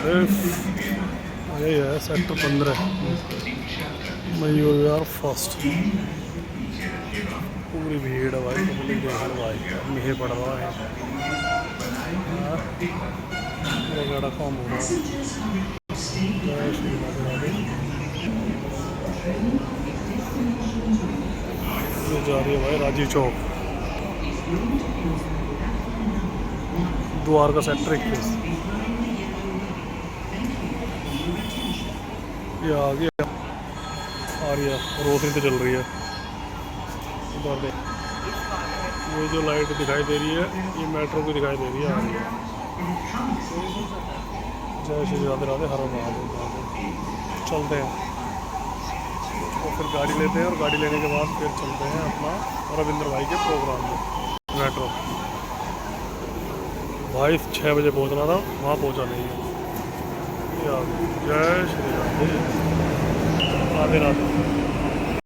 ये है सेक्टर 15 मयूर फर्स्ट। पूरी भीड़ है भाई, पब्लिक देख लो भाई, मीह पड़ रहा है, बड़ा काम हो रहा है। जय श्री राधे। ये जा रही है भाई राजीव चौक, द्वारका सेक्टर 21। ये आ गया, आ रही है, रोशनी तो चल रही है उधर देख। ये जो लाइट दिखाई दे रही है ये मेट्रो की दिखाई दे रही है, आ रही है। जय श्री राधे राधे, हर महादेव। चलते हैं तो फिर गाड़ी लेते हैं, और गाड़ी लेने के बाद फिर चलते हैं अपना रविंद्र भाई के प्रोग्राम में मेट्रो। भाई 6 बजे पहुंचना था, वहाँ पहुंचा नहीं है। जय श्री राधे राधे राधे।